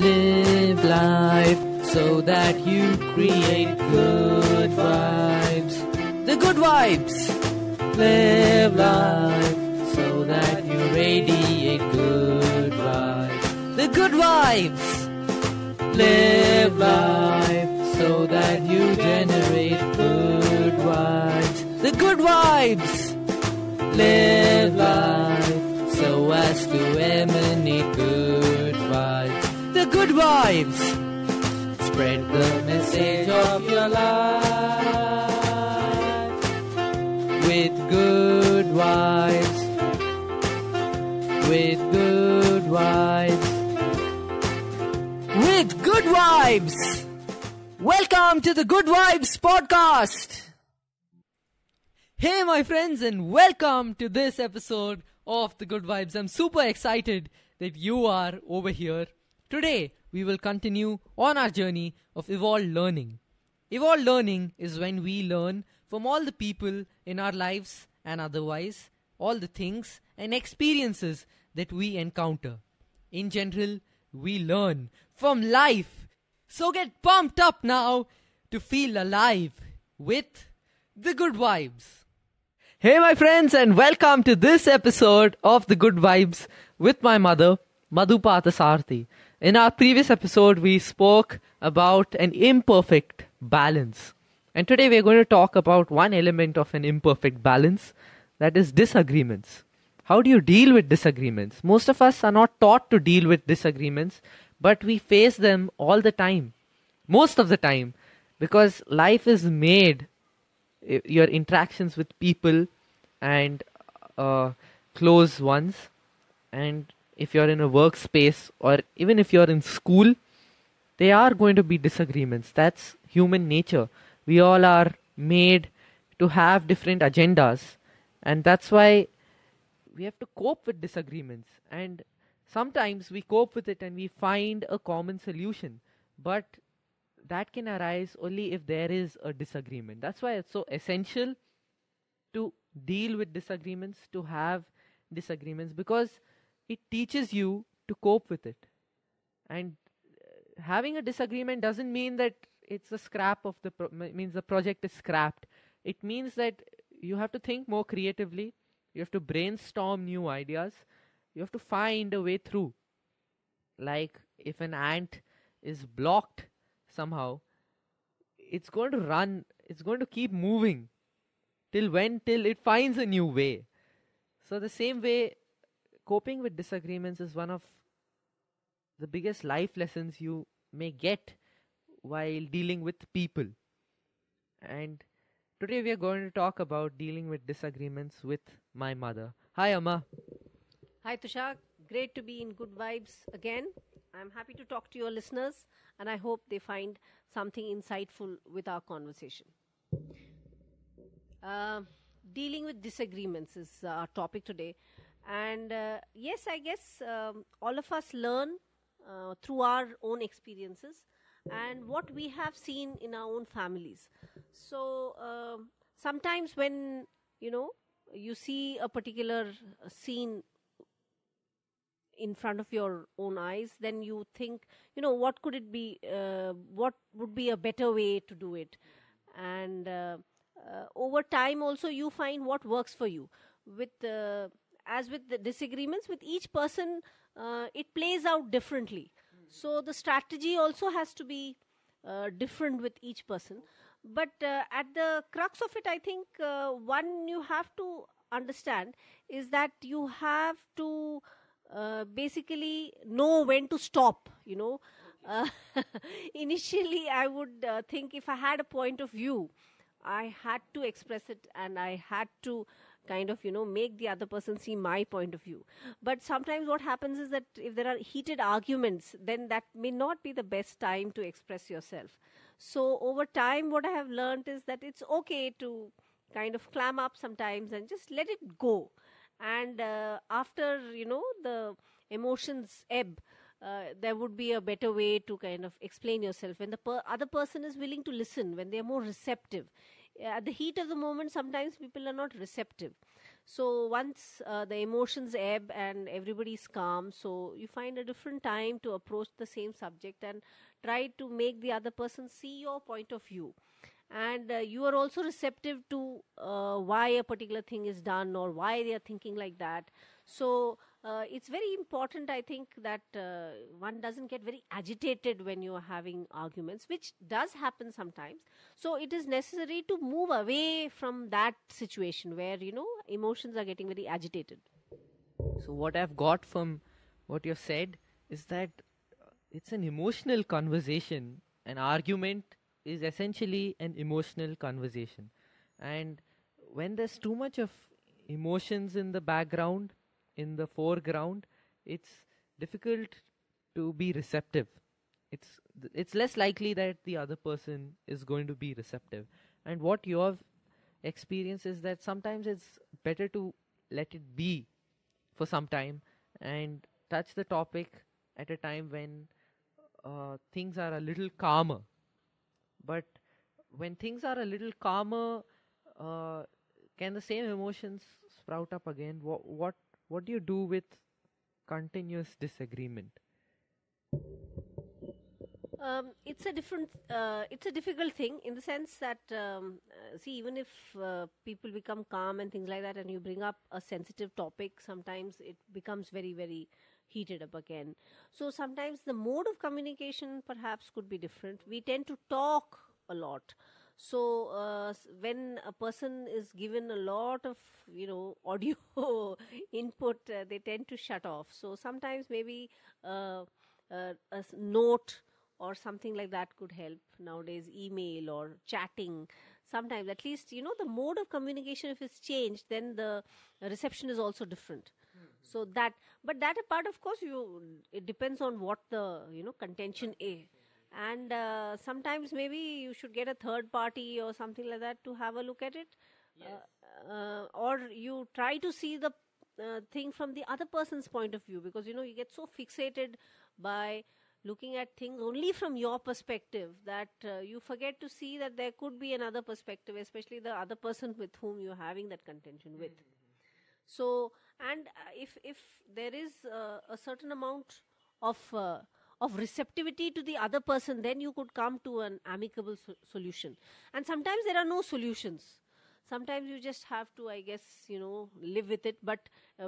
Live life so that you create good vibes. The good vibes. Live life so that you radiate good vibes. The good vibes. Live life so that you generate good vibes. The good vibes. Live life so as to emanate good vibes. The good vibes. Spread the message of your life with good vibes. With good vibes. With good vibes. Welcome to the Good Vibes podcast. Hey my friends, and welcome to this episode of the Good Vibes. I'm super excited that you are over here. Today we will continue on our journey of evolved learning. Evolved learning is when we learn from all the people in our lives and otherwise, all the things and experiences that we encounter. In general, we learn from life. So get pumped up now to feel alive with the Good Vibes. Hey my friends, and welcome to this episode of the Good Vibes with my mother, Madhu Parthasarathy. In our previous episode, we spoke about an imperfect balance. And today we are going to talk about one element of an imperfect balance, that is disagreements. How do you deal with disagreements? Most of us are not taught to deal with disagreements, but we face them all the time. Most of the time. Because life is made, your interactions with people and close ones, and if you're in a workspace or even if you're in school, there are going to be disagreements. That's human nature. We all are made to have different agendas, and that's why we have to cope with disagreements. And sometimes we cope with it and we find a common solution, but that can arise only if there is a disagreement. That's why it's so essential to deal with disagreements, to have disagreements, because it teaches you to cope with it. And having a disagreement doesn't mean that it's a scrap of means the project is scrapped. It means that you have to think more creatively. You have to brainstorm new ideas. You have to find a way through. Like if an ant is blocked somehow, it's going to run, it's going to keep moving till it finds a new way. So the same way, coping with disagreements is one of the biggest life lessons you may get while dealing with people. And today we are going to talk about dealing with disagreements with my mother. Hi Amma. Hi Tushar, great to be in Good Vibes again. I'm happy to talk to your listeners, and I hope they find something insightful with our conversation. Dealing with disagreements is our topic today. And yes, I guess all of us learn through our own experiences and what we have seen in our own families. So sometimes when, you see a particular scene in front of your own eyes, then you think, what could it be? What would be a better way to do it? And over time also you find what works for you. As with the disagreements, with each person, it plays out differently. So the strategy also has to be different with each person. But at the crux of it, I think one you have to understand is that you have to basically know when to stop, Initially, I would think if I had a point of view, I had to express it and I had to kind of, make the other person see my point of view. But sometimes what happens is that if there are heated arguments, then that may not be the best time to express yourself. So over time, what I have learned is that it's okay to kind of clam up sometimes and just let it go. And after, the emotions ebb, there would be a better way to kind of explain yourself when the other person is willing to listen, when they are more receptive. At the heat of the moment, sometimes people are not receptive. So once the emotions ebb and everybody's calm, so you find a different time to approach the same subject and try to make the other person see your point of view. And you are also receptive to why a particular thing is done or why they are thinking like that. So it's very important, I think, that one doesn't get very agitated when you are having arguments, which does happen sometimes. So it is necessary to move away from that situation where, emotions are getting very agitated. So what I've got from what you said is that it's an emotional conversation. An argument is essentially an emotional conversation. And when there's too much of emotions in the background, in the foreground, it's difficult to be receptive. It's less likely that the other person is going to be receptive. And what you have experienced is that sometimes it's better to let it be for some time and touch the topic at a time when things are a little calmer. But when things are a little calmer, uh, can the same emotions sprout up again? What do you do with continuous disagreement? It's a difficult thing in the sense that, see, even if people become calm and things like that, and you bring up a sensitive topic, sometimes it becomes very, very heated up again. So sometimes the mode of communication perhaps could be different. We tend to talk a lot. So when a person is given a lot of, audio input, they tend to shut off. So sometimes maybe note or something like that could help nowadays, email or chatting. Sometimes, at least, the mode of communication, if it's changed, then the reception is also different. So but that apart, of course, it depends on what the contention is. And sometimes maybe you should get a third party or something like that to have a look at it. Or you try to see the thing from the other person's point of view, because you get so fixated by looking at things only from your perspective that you forget to see that there could be another perspective, especially the other person with whom you're having that contention with. So, and if there is a certain amount of receptivity to the other person, then you could come to an amicable solution. And sometimes there are no solutions. Sometimes you just have to, I guess, live with it, but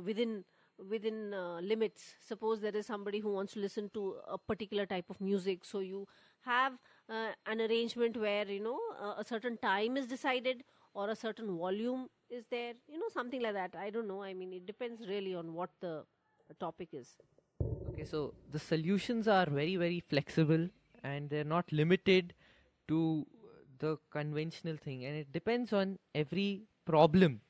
within limits. Suppose there is somebody who wants to listen to a particular type of music, so you have an arrangement where a certain time is decided or a certain volume is there, something like that. I don't know. I mean, it depends really on what the topic is. Okay, so the solutions are very, very flexible and they're not limited to the conventional thing, and it depends on every problem.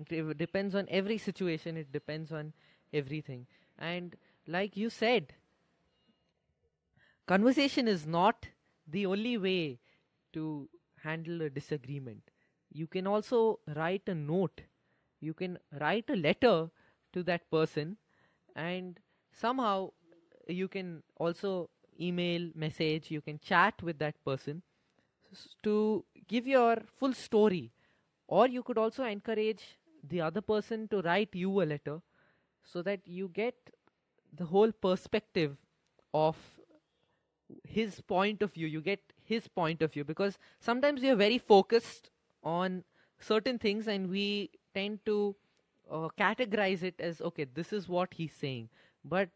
It depends on every situation. It depends on everything. And like you said, conversation is not the only way to handle a disagreement. You can also write a note. You can write a letter to that person, and somehow you can also email, message, you can chat with that person to give your full story. Or you could also encourage the other person to write you a letter so that you get the whole perspective of his point of view. You get his point of view, because sometimes we are very focused on certain things and we tend to categorize it as, okay, this is what he's saying. But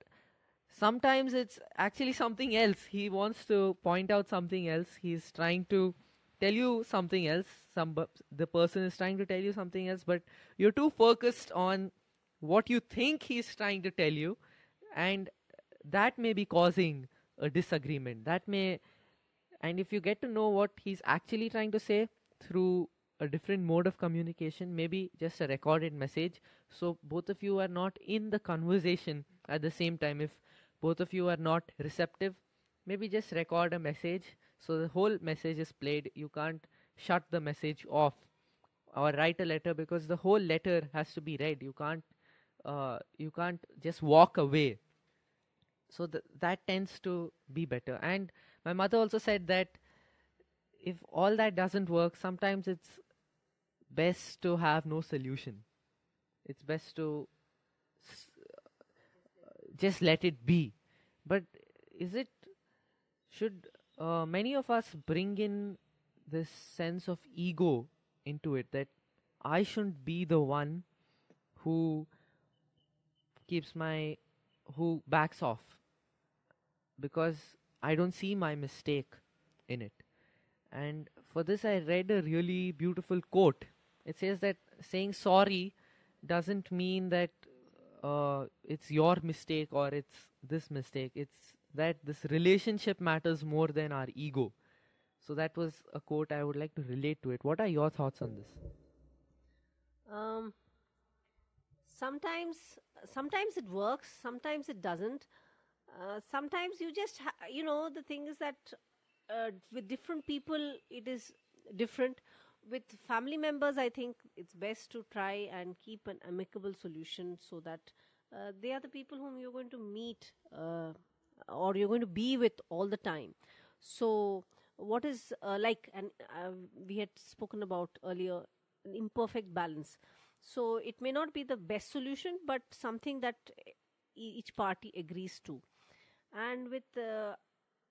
sometimes it's actually something else. He wants to point out something else. He's trying to tell you something else. The person is trying to tell you something else, but you're too focused on what you think he's trying to tell you, and that may be causing a disagreement. And if you get to know what he's actually trying to say through a different mode of communication, maybe just a recorded message, so both of you are not in the conversation at the same time. If both of you are not receptive, maybe just record a message so the whole message is played. You can't shut the message off or write a letter, because the whole letter has to be read. You can't just walk away. So that tends to be better. And my mother also said that if all that doesn't work, sometimes it's best to have no solution. it's best to just let it be. But should many of us bring in this sense of ego into it, that I shouldn't be the one who who backs off because I don't see my mistake in it. And for this I read a really beautiful quote. It says that saying sorry doesn't mean that it's your mistake or it's this mistake. It's that this relationship matters more than our ego. So that was a quote I would like to relate to it. What are your thoughts on this? Sometimes it works, sometimes it doesn't. Sometimes you just, the thing is that with different people it is different. With family members, I think it's best to try and keep an amicable solution so that they are the people whom you're going to meet or you're going to be with all the time. So what is we had spoken about earlier, an imperfect balance. So it may not be the best solution, but something that each party agrees to. And with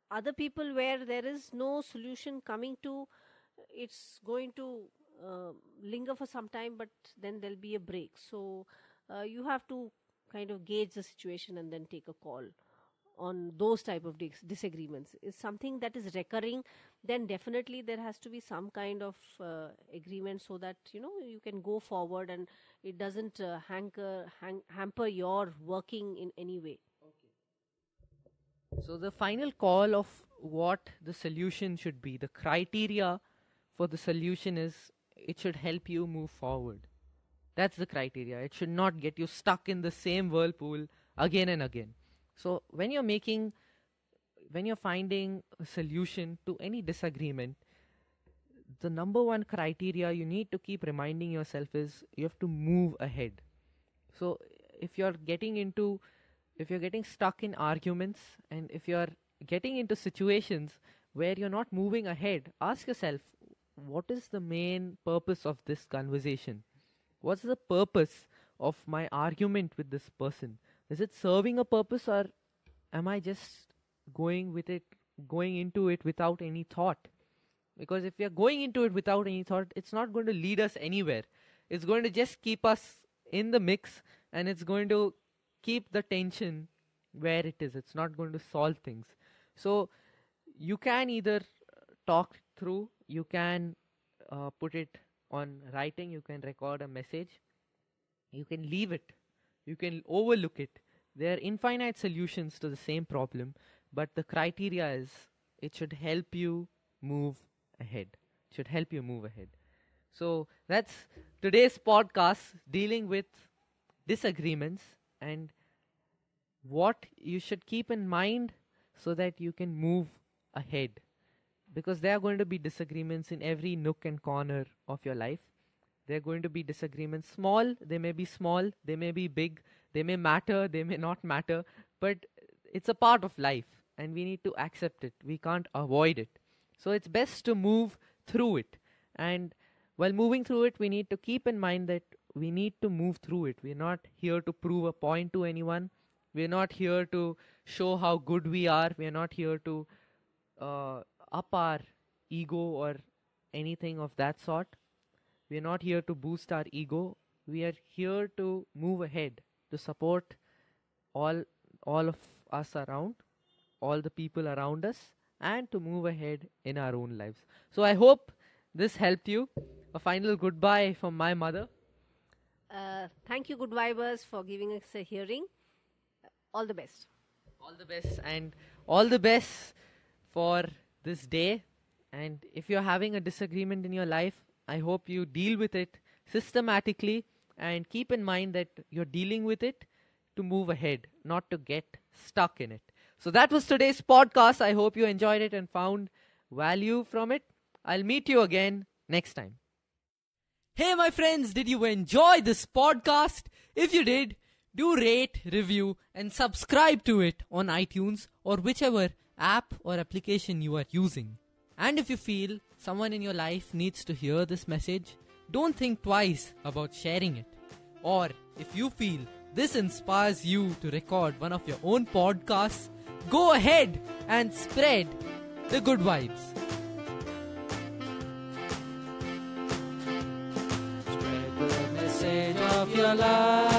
other people where there is no solution coming to, it's going to linger for some time, but then there'll be a break. So you have to kind of gauge the situation and then take a call on those type of disagreements. Is something that is recurring, then definitely there has to be some kind of agreement so that you can go forward and it doesn't hamper your working in any way. Okay. So the final call of what the solution should be, the criteria for the solution is it should help you move forward. That's the criteria. It should not get you stuck in the same whirlpool again and again. So when you're finding a solution to any disagreement, the number one criteria you need to keep reminding yourself is you have to move ahead. So if you're getting stuck in arguments and if you're getting into situations where you're not moving ahead, ask yourself, what is the main purpose of this conversation? What's the purpose of my argument with this person? Is it serving a purpose, or am I just going into it without any thought? Because if we are going into it without any thought, it's not going to lead us anywhere. It's going to just keep us in the mix, and it's going to keep the tension where it is. It's not going to solve things. So you can either talk through, you can put it on writing, you can record a message, you can leave it, you can overlook it. There are infinite solutions to the same problem, but the criteria is it should help you move ahead. It should help you move ahead. So that's today's podcast, dealing with disagreements and what you should keep in mind so that you can move ahead. Because there are going to be disagreements in every nook and corner of your life. There are going to be disagreements small, they may be big, they may matter, they may not matter, but it's a part of life and we need to accept it. We can't avoid it. So it's best to move through it. And while moving through it, we need to keep in mind that we need to move through it. We're not here to prove a point to anyone. We're not here to show how good we are. We're not here to up our ego or anything of that sort. We are not here to boost our ego. We are here to move ahead, to support all of us around, all the people around us, and to move ahead in our own lives. So I hope this helped you. A final goodbye from my mother. Thank you, Good Vibers, for giving us a hearing. All the best. All the best, and all the best for this day. And if you're having a disagreement in your life, I hope you deal with it systematically and keep in mind that you're dealing with it to move ahead, not to get stuck in it. So that was today's podcast. I hope you enjoyed it and found value from it. I'll meet you again next time. Hey my friends, did you enjoy this podcast? If you did, do rate, review and subscribe to it on iTunes or whichever app or application you are using. And if you feel someone in your life needs to hear this message, don't think twice about sharing it. Or if you feel this inspires you to record one of your own podcasts, go ahead and spread the good vibes. Spread the message of your life.